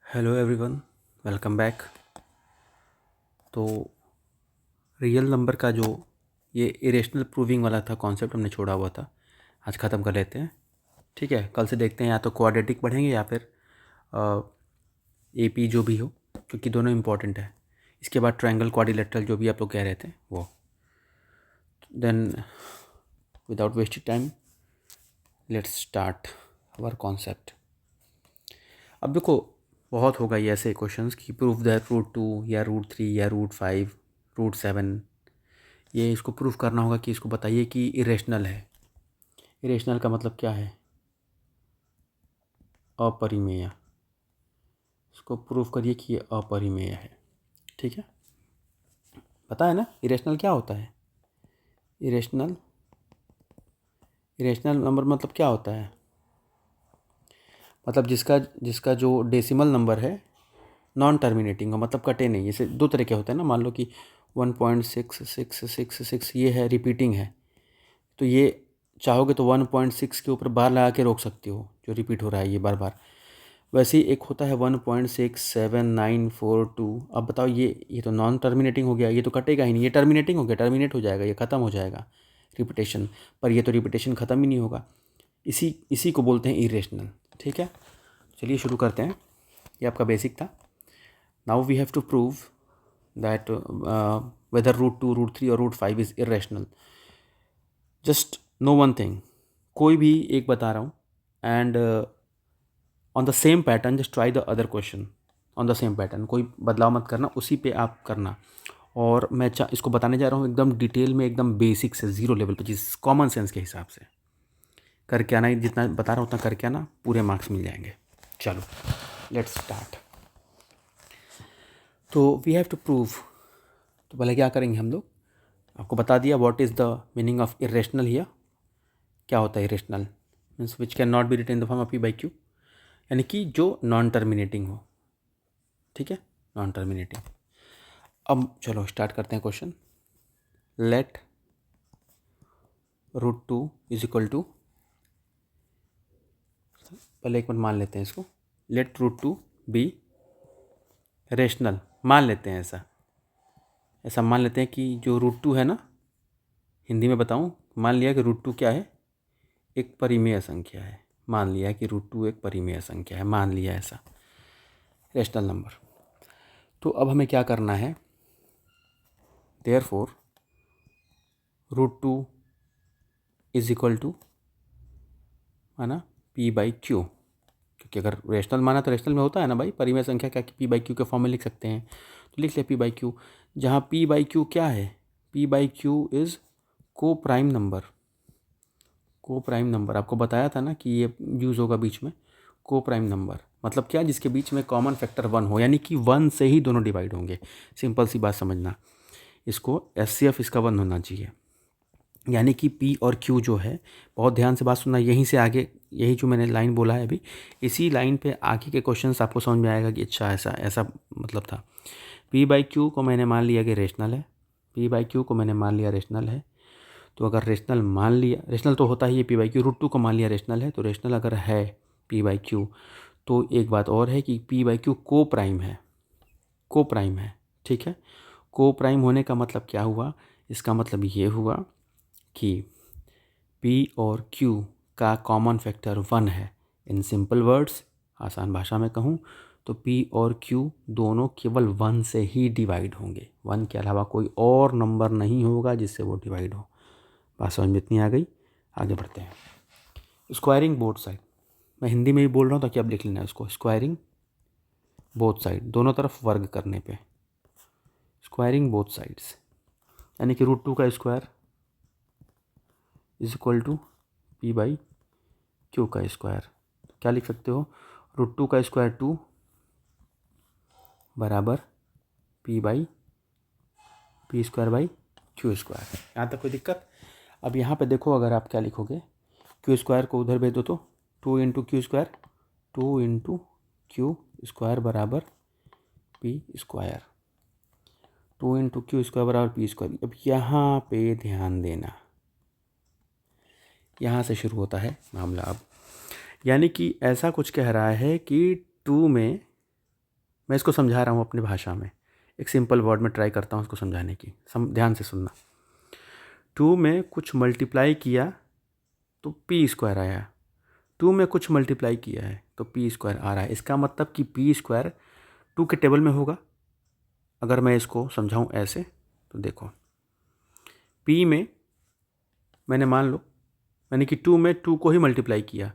Hello everyone, welcome back. तो real number का जो ये इरेशनल प्रूविंग वाला था कॉन्सेप्ट हमने छोड़ा हुआ था, आज ख़त्म कर लेते हैं। ठीक है, कल से देखते हैं या तो क्वाड्रेटिक पढ़ेंगे या फिर एपी जो भी हो, क्योंकि दोनों इम्पॉर्टेंट है। इसके बाद ट्रायंगल क्वाड्रिलेटरल जो भी आप लोग कह रहे थे वो। Then without wasted time let's start our concept. अब देखो, बहुत होगा ये ऐसे क्वेश्चंस कि प्रूफ दैट रूट 2 या रूट 3 या रूट 5 रूट 7, ये इसको प्रूफ करना होगा कि इसको बताइए कि इरेशनल है। इरेशनल का मतलब क्या है? अपरिमेय। इसको प्रूफ करिए कि ये अपरिमेय है। ठीक है, पता है ना इरेशनल क्या होता है? इरेशनल इरेशनल नंबर मतलब क्या होता है? मतलब जिसका जिसका जो डेसिमल नंबर है नॉन टर्मिनेटिंग हो, मतलब कटे नहीं। जैसे दो तरह के होते हैं ना, मान लो कि 1.6666 ये है, रिपीटिंग है, तो ये चाहोगे तो 1.6 के ऊपर बार लगा के रोक सकती हो, जो रिपीट हो रहा है ये बार बार। वैसे ही एक होता है 1.67942। अब बताओ, ये तो नॉन टर्मिनेटिंग हो गया, ये तो कटेगा ही नहीं, ये टर्मिनेटिंग हो गया, टर्मिनेट हो जाएगा, ये ख़त्म हो जाएगा रिपीटेशन। पर ये तो रिपीटेशन ख़त्म ही नहीं होगा। इसी इसी को बोलते हैं इरेशनल। ठीक है, चलिए शुरू करते हैं। ये आपका बेसिक था। Now we have to prove that whether root 2 root 3 और root 5 is irrational. Just know one thing, कोई भी एक बता रहा हूँ, and on the same pattern just try the other question on the same pattern. कोई बदलाव मत करना, उसी पे आप करना। और मैं इसको बताने जा रहा हूँ एकदम डिटेल में, एकदम बेसिक से, ज़ीरो लेवल पे, जिस कॉमन सेंस के हिसाब से करके आना। जितना बता रहा हूँ उतना करके आना, पूरे मार्क्स मिल जाएंगे। चलो लेट्स स्टार्ट। तो वी हैव टू प्रूव। तो पहले क्या करेंगे हम लोग, आपको बता दिया what is the meaning of irrational here. क्या होता है irrational? Means which can not be written in the form of P/Q, यानी कि जो नॉन टर्मिनेटिंग हो। ठीक है, नॉन टर्मिनेटिंग। अब चलो स्टार्ट करते हैं question. Let root 2 is equal to, पहले एक मिनट मान लेते हैं इसको। लेट रूट 2 बी रेशनल, मान लेते हैं ऐसा ऐसा मान लेते हैं कि जो रूट 2 है ना, हिंदी में बताऊं, मान लिया कि रूट 2 क्या है? एक परिमेय संख्या है। मान लिया कि रूट 2 एक परिमेय संख्या है, मान लिया ऐसा रेशनल नंबर। तो अब हमें क्या करना है? Therefore root 2 is equal to, माना P/Q, क्योंकि अगर रेशनल माना तो रेशनल में होता है ना भाई, परिमेय संख्या क्या, कि P/Q के फॉर्म में लिख सकते हैं, तो लिख लिया P/Q। जहाँ P/Q क्या है? P/Q इज़ को प्राइम नंबर। को प्राइम नंबर आपको बताया था ना कि ये यूज़ होगा बीच में। को प्राइम नंबर मतलब क्या? जिसके बीच में कॉमन फैक्टर 1 हो, यानी कि 1 से ही दोनों डिवाइड होंगे। सिंपल सी बात समझना, इसको SCF इसका 1 होना चाहिए। यानी कि P और Q जो है, बहुत ध्यान से बात सुनना, यहीं से आगे, यही जो मैंने लाइन बोला है अभी, इसी लाइन पे आगे के क्वेश्चंस आपको समझ में आएगा कि अच्छा ऐसा ऐसा मतलब था। P/Q को मैंने मान लिया कि रेशनल है। P/Q को मैंने मान लिया रेशनल है। तो अगर रेशनल मान लिया, रेशनल तो होता ही है P/Q, रूट 2 को मान लिया रेशनल है, तो रेशनल अगर है P/Q, तो एक बात और है कि P/Q को प्राइम है। को प्राइम है, ठीक है। को प्राइम होने का मतलब क्या हुआ? इसका मतलब ये हुआ कि P और Q का कॉमन फैक्टर 1 है। इन सिंपल वर्ड्स, आसान भाषा में कहूँ तो P और Q दोनों केवल 1 से ही डिवाइड होंगे। 1 के अलावा कोई और नंबर नहीं होगा जिससे वो डिवाइड हो। बात समझ में इतनी आ गई? आगे बढ़ते हैं। स्क्वायरिंग बोथ साइड, मैं हिंदी में भी बोल रहा हूँ ताकि आप लिख लेना इसको। स्क्वायरिंग बोथ साइड, दोनों तरफ वर्ग करने पे। स्क्वायरिंग बोथ साइड्स यानी कि रूट 2 का square is equal to P/Q का स्क्वायर। क्या लिख सकते हो? रूट 2 का स्क्वायर 2 बराबर P/Q²/Q²। यहाँ तक कोई दिक्कत? अब यहाँ पे देखो, अगर आप क्या लिखोगे, Q² को उधर भेज दो तो 2 × Q², 2 × Q² बराबर P²। 2 × Q² बराबर P²। अब यहाँ पे ध्यान देना, यहाँ से शुरू होता है मामला अब। यानी कि ऐसा कुछ कह रहा है कि 2 में मैं इसको समझा रहा हूँ अपनी भाषा में, एक सिंपल वर्ड में ट्राई करता हूँ उसको समझाने की। ध्यान से सुनना। 2 में कुछ मल्टीप्लाई किया तो पी स्क्वायर आया, 2 में कुछ मल्टीप्लाई किया है तो पी स्क्वायर आ रहा है। इसका मतलब कि पी स्क्वायर 2 के टेबल में होगा। अगर मैं इसको समझाऊँ ऐसे तो देखो, पी में मैंने मान लो मैंने कि 2 में 2 को ही मल्टीप्लाई किया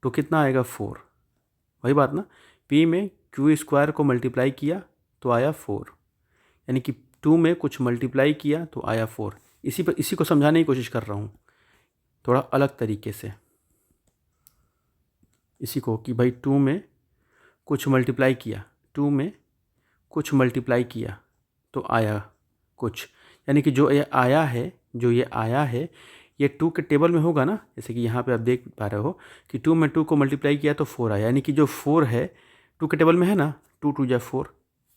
तो कितना आएगा 4। वही बात ना, पी में क्यू स्क्वायर को मल्टीप्लाई किया तो आया 4, यानी कि 2 में कुछ मल्टीप्लाई किया तो आया 4। इसी को समझाने की कोशिश कर रहा हूँ थोड़ा अलग तरीके से। इसी को कि भाई 2 में कुछ मल्टीप्लाई किया, 2 में कुछ मल्टीप्लाई किया तो आया कुछ, यानी कि जो ये आया है ये 2 के टेबल में होगा ना। जैसे कि यहाँ पे आप देख पा रहे हो कि 2 में 2 को मल्टीप्लाई किया तो 4 आया, यानी कि जो 4 है 2 के टेबल में है ना, 2 2 जा 4।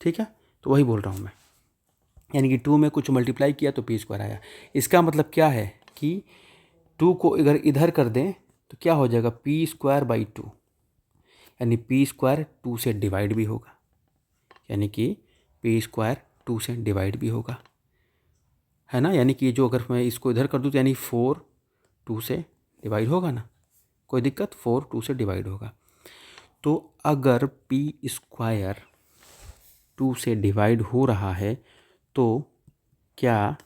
ठीक है, तो वही बोल रहा हूँ मैं, यानी कि 2 में कुछ मल्टीप्लाई किया तो पी स्क्वायर आया। इसका मतलब क्या है कि 2 को अगर इधर कर दें तो क्या हो जाएगा, पी स्क्वायर बाई 2, यानी पी स्क्वायर 2 से डिवाइड भी होगा, यानी कि पी स्क्वायर 2 से डिवाइड भी होगा, है ना। यानी कि जो अगर मैं इसको इधर कर दूँ तो यानी 4 2 से डिवाइड होगा ना, कोई दिक्कत, 4 2 से डिवाइड होगा। तो अगर पी स्क्वायर 2 से डिवाइड हो रहा है तो क्या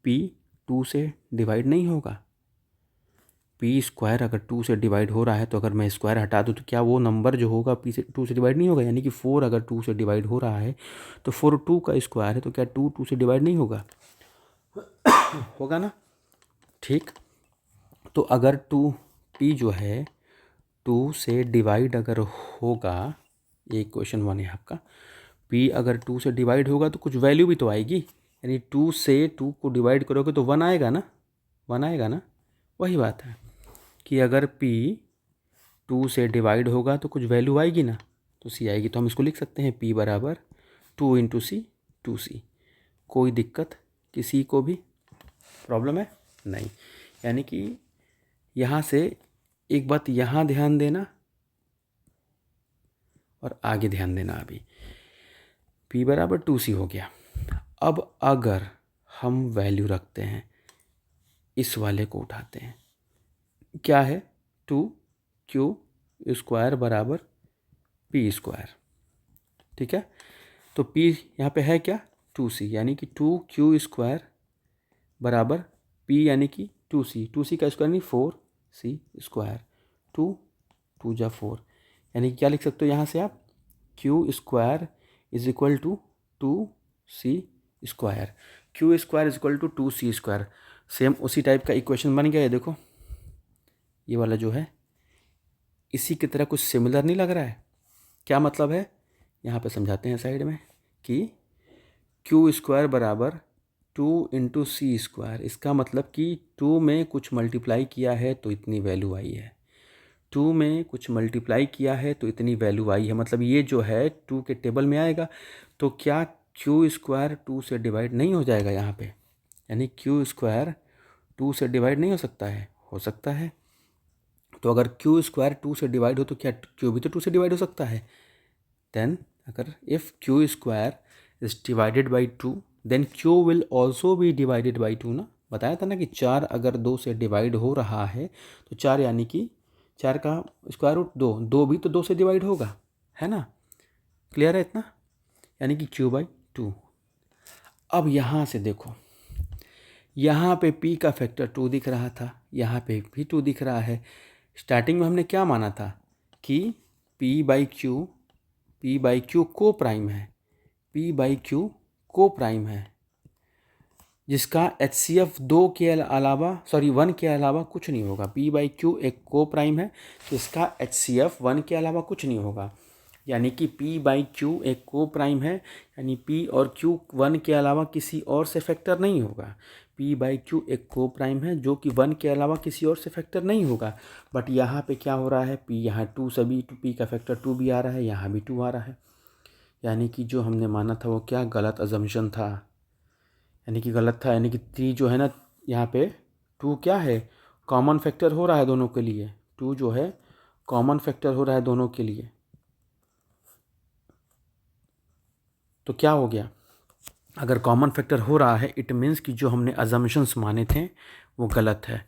पी 2 से डिवाइड नहीं होगा। पी स्क्वायर अगर 2 से डिवाइड हो रहा है तो अगर मैं स्क्वायर हटा दूँ तो क्या वो नंबर जो होगा पी से 2 से डिवाइड नहीं होगा। यानी कि 4 अगर 2 से डिवाइड हो रहा है तो 4 2 का स्क्वायर है तो क्या 2 2 से डिवाइड नहीं होगा, होगा ना। ठीक, तो अगर 2 पी जो है 2 से डिवाइड अगर होगा, ये क्वेश्चन 1 है आपका, पी अगर 2 से डिवाइड होगा तो कुछ वैल्यू भी तो आएगी, यानी 2 से 2 को डिवाइड करोगे तो 1 आएगा ना, 1 आएगा ना। वही बात है कि अगर P 2 से डिवाइड होगा तो कुछ वैल्यू आएगी ना, तो C आएगी। तो हम इसको लिख सकते हैं P बराबर 2 इंटू सी 2C। कोई दिक्कत किसी को भी प्रॉब्लम है नहीं। यानी कि यहाँ से एक बात यहाँ ध्यान देना और आगे ध्यान देना। अभी P बराबर 2C हो गया। अब अगर हम वैल्यू रखते हैं, इस वाले को उठाते हैं, क्या है 2Q स्क्वायर बराबर पी स्क्वायर। ठीक है, तो P यहाँ पे है क्या 2C, यानी कि 2Q स्क्वायर बराबर P यानी कि 2C, 2C का स्क्वायर नहीं 4C स्क्वायर, 2 2 जा 4, यानी कि क्या लिख सकते हो यहाँ से आप, Q square is equal to 2C square. Q square is equal to 2C square. Same उसी टाइप का इक्वेशन बन गया है। देखो ये वाला जो है इसी की तरह कुछ सिमिलर नहीं लग रहा है। क्या मतलब है, यहाँ पे समझाते हैं साइड में कि Q स्क्वायर बराबर 2 इंटू सी स्क्वायर। इसका मतलब कि 2 में कुछ मल्टीप्लाई किया है तो इतनी वैल्यू आई है, 2 में कुछ मल्टीप्लाई किया है तो इतनी वैल्यू आई है। मतलब ये जो है 2 के टेबल में आएगा। तो क्या Q स्क्वायर 2 से डिवाइड नहीं हो जाएगा यहाँ पे, यानी Q स्क्वायर 2 से डिवाइड नहीं हो सकता है, हो सकता है। तो अगर Q स्क्वायर 2 से डिवाइड हो तो क्या Q भी तो 2 से डिवाइड हो सकता है। देन अगर if Q square is divided by 2 then Q will also be divided by 2 ना। बताया था ना कि 4 अगर 2 से डिवाइड हो रहा है तो 4 यानी कि 4 का स्क्वायर रूट 2, 2 भी तो 2 से डिवाइड होगा, है ना। क्लियर है इतना, यानी कि Q बाई 2। अब यहाँ से देखो, यहाँ पे P का फैक्टर 2 दिख रहा था, यहाँ पे भी 2 दिख रहा है। स्टार्टिंग में हमने क्या माना था कि P बाई क्यू को प्राइम है, P बाई क्यू को प्राइम है, जिसका HCF 2 के अलावा 1 के अलावा कुछ नहीं होगा। P बाई क्यू एक को प्राइम है तो इसका HCF 1 के अलावा कुछ नहीं होगा, यानी कि P बाई क्यू एक को प्राइम है, यानी P और Q 1 के अलावा किसी और से फैक्टर नहीं होगा। P बाई क्यू एक को प्राइम है जो कि 1 के अलावा किसी और से फैक्टर नहीं होगा। बट यहाँ पे क्या हो रहा है, P यहाँ 2 सभी P का फैक्टर 2 भी आ रहा है, यहाँ भी 2 आ रहा है, यानी कि जो हमने माना था वो क्या गलत अजम्पशन था, यानी कि गलत था। यानी कि 3 जो है ना, यहाँ पे 2 क्या है, कॉमन फैक्टर हो रहा है दोनों के लिए, 2 जो है कॉमन फैक्टर हो रहा है दोनों के लिए। तो क्या हो गया, अगर कॉमन फैक्टर हो रहा है इट मीन्स कि जो हमने अजम्पशंस माने थे वो गलत है।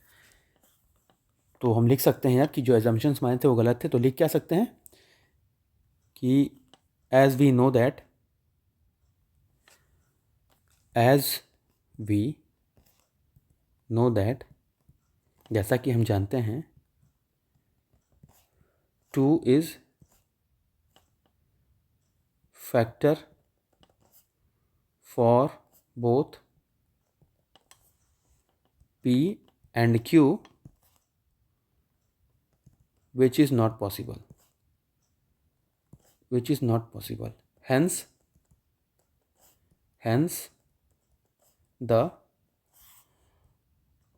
तो हम लिख सकते हैं यार कि जो अजम्पशंस माने थे वो गलत थे। तो लिख क्या सकते हैं कि एज वी नो दैट, जैसा कि हम जानते हैं 2 is factor for both P and Q which is not possible, hence the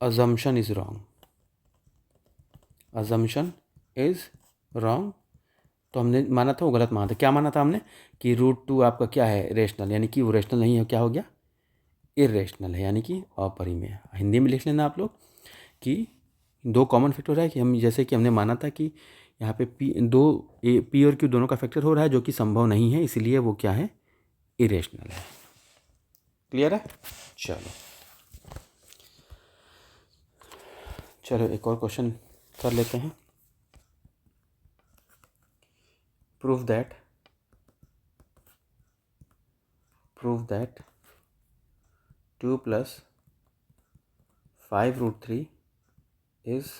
assumption is wrong, तो हमने माना था वो गलत माना था। क्या माना था हमने कि √2 आपका क्या है, रेशनल, यानी कि वो रेशनल नहीं है, क्या हो गया, इरेशनल है, यानी कि अपरिमेय। हिंदी में लिख लेना आप लोग कि दो कॉमन फैक्टर है कि हम, जैसे कि हमने माना था कि यहाँ पे P और Q दोनों का फैक्टर हो रहा है जो कि संभव नहीं है, इसलिए वो क्या है, इरेशनल है। क्लियर है? चलो एक और क्वेश्चन कर लेते हैं। Prove that 2 + 5√3 is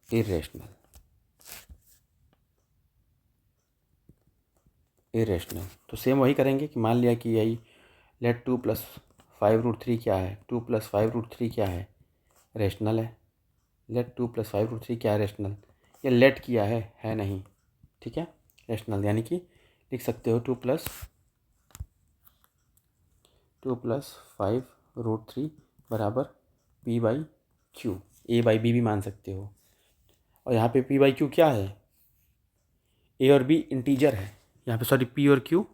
irrational. तो सेम वही करेंगे कि मान लिया कि यही लेट 2 + 5√3 क्या है, 2 + 5√3 क्या है, रेशनल है। लेट 2 + 5√3 क्या है, रेशनल। ये लेट किया है नहीं, ठीक है, रेशनल, यानी कि लिख सकते हो 2 + 5√3 बराबर P/Q, A/B भी मान सकते हो। और यहाँ पे P/Q क्या है, A और B इंटीजर है, यहाँ पे सॉरी P और Q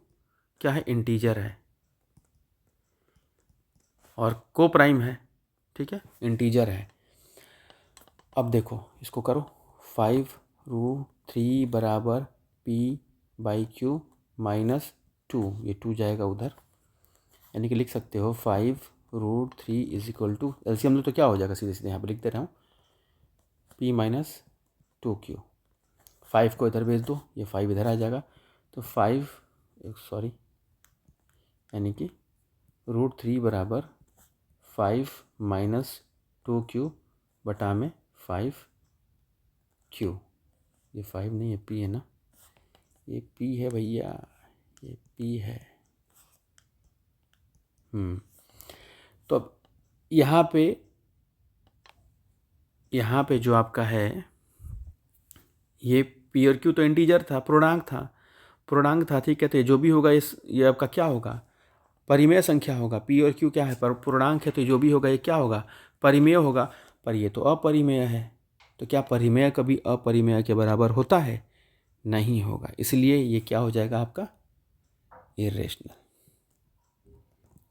क्या है, इंटीजर है, और को प्राइम है, ठीक है, इंटीजर है। अब देखो इसको करो, 5√3 बराबर P/Q -2, ये 2 जाएगा उधर, यानी कि लिख सकते हो 5√3 = एलसीएम लो तो क्या हो जाएगा, सीधे सीधे यहाँ पे लिख दे रहा हूँ, P - 2Q। 5 को इधर भेज दो, ये 5 इधर आ जाएगा, तो 5 सॉरी यानी कि √3 बराबर 5 - 2Q बटा में 5Q। ये 5 नहीं है, P है ना, ये P है भैया, ये P है। तो अब यहाँ पे जो आपका है ये P और Q तो इंटीजर था, पूर्णांक था, ठीक है। तो जो भी होगा ये आपका क्या होगा, परिमेय संख्या होगा। P और Q क्या है, पूर्णांक है, तो जो भी होगा ये क्या होगा, परिमेय होगा। पर ये तो अपरिमेय है, तो क्या परिमेय कभी अपरिमेय के बराबर होता है, नहीं होगा, इसलिए ये क्या हो जाएगा आपका, इरेशनल,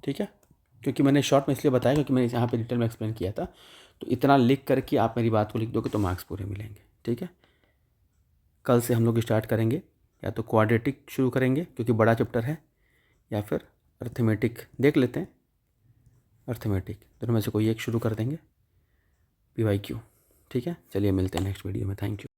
ठीक है। क्योंकि मैंने शॉर्ट में इसलिए बताया क्योंकि मैंने यहाँ पे डिटेल में एक्सप्लेन किया था। तो इतना लिख करके आप मेरी बात को लिख दोगे तो मार्क्स पूरे मिलेंगे, ठीक है। कल से हम लोग स्टार्ट करेंगे, या तो क्वाड्रेटिक शुरू करेंगे क्योंकि बड़ा चैप्टर है, या फिर अर्थमेटिक देख लेते हैं। अर्थमेटिक दोनों में से कोई एक शुरू कर देंगे, P/Q, ठीक है। चलिए मिलते हैं नेक्स्ट वीडियो में, थैंक यू।